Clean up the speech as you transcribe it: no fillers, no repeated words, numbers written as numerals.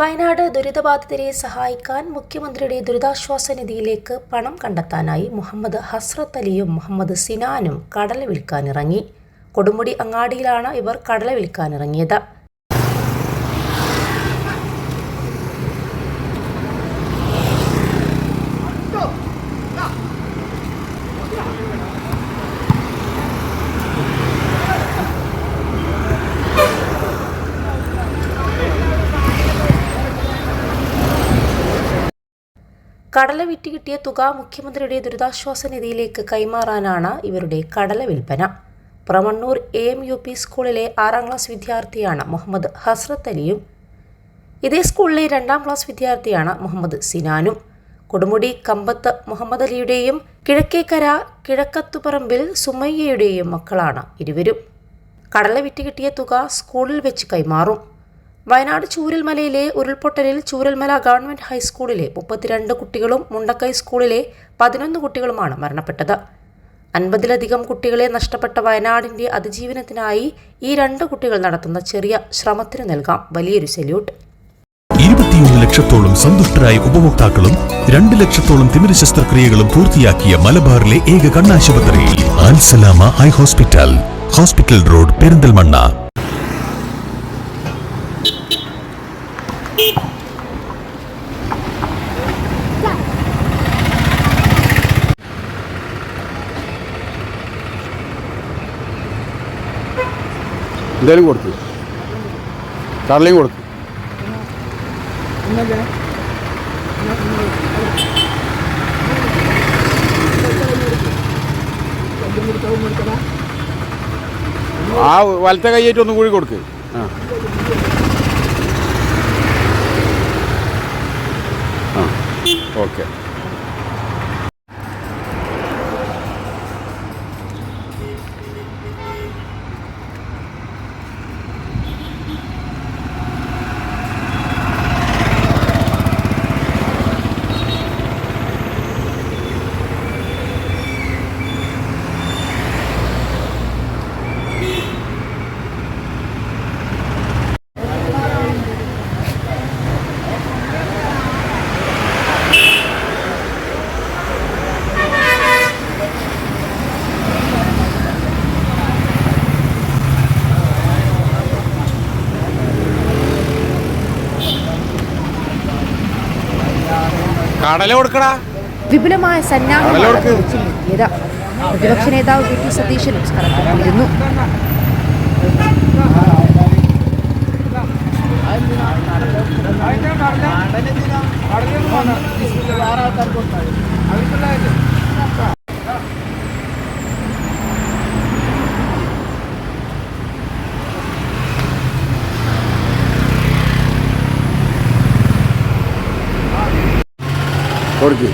വയനാട് ദുരിതബാധിതരെ സഹായിക്കാൻ മുഖ്യമന്ത്രിയുടെ ദുരിതാശ്വാസ നിധിയിലേക്ക് പണം കണ്ടെത്താനായി മുഹമ്മദ് ഹസ്രത്ത് അലിയും മുഹമ്മദ് സിനാനും കടല വിൽക്കാനിറങ്ങി. കൊടുമുടി അങ്ങാടിയിലാണ് ഇവർ കടല വിൽക്കാനിറങ്ങിയത്. കടല വിറ്റ് കിട്ടിയ തുക മുഖ്യമന്ത്രിയുടെ ദുരിതാശ്വാസ നിധിയിലേക്ക് കൈമാറാനാണ് ഇവരുടെ കടല വിൽപ്പന. പ്രമണ്ണൂർ AMUP സ്കൂളിലെ 6ാം ക്ലാസ് വിദ്യാർത്ഥിയാണ് മുഹമ്മദ് ഹസ്രത്ത് അലിയും. ഇതേ സ്കൂളിലെ 2ാം ക്ലാസ് വിദ്യാർത്ഥിയാണ് മുഹമ്മദ് സിനാനും. കൊടുമുടി കമ്പത്ത് മുഹമ്മദ് അലിയുടെയും കിഴക്കേക്കര കിഴക്കത്തുപറമ്പിൽ സുമയ്യയുടെയും മക്കളാണ് ഇരുവരും. കടല വിറ്റ് കിട്ടിയ തുക സ്കൂളിൽ വെച്ച് കൈമാറും. വയനാട് ചൂരൽമലയിലെ ഉരുൾപൊട്ടലിൽ ചൂരൽമല ഗവൺമെന്റ് ഹൈസ്കൂളിലെ 32 കുട്ടികളും മുണ്ടക്കൈ സ്കൂളിലെ 11 കുട്ടികളുമാണ് മരണപ്പെട്ടത്. 50ലധികം കുട്ടികളെ നഷ്ടപ്പെട്ട വയനാടിന്റെ അതിജീവനത്തിനായി ഈ 2 കുട്ടികൾ നടത്തുന്ന ചെറിയ ശ്രമത്തിന് നൽകാം വലിയൊരു സല്യൂട്ട്. 21 ലക്ഷത്തോളം സന്തുഷ്ടരായ ഉപഭോക്താക്കളും 2 ലക്ഷത്തോളം തിമിര ശസ്ത്രക്രിയകളും പൂർത്തിയാക്കിയ മലബാറിലെ ഏക കണ്ണാശുപത്രി Al Salama eye hospital, hospital road, Perinthalmanna. എന്തായാലും കൊടുത്തു, കടലയും കൊടുത്തു. ആ വലത്തെ കൈയായിട്ട് ഒന്നും കൂടി കൊടുക്ക്. ഓക്കെ. കടല കൊടുക്കടാ. വിപുലമായ സന്നാഹമാണ് പ്രതിപക്ഷ നേതാവ് VP സതീശനും സ്ഥലത്തെത്തിയിരുന്നു. കൊടുക്ക്.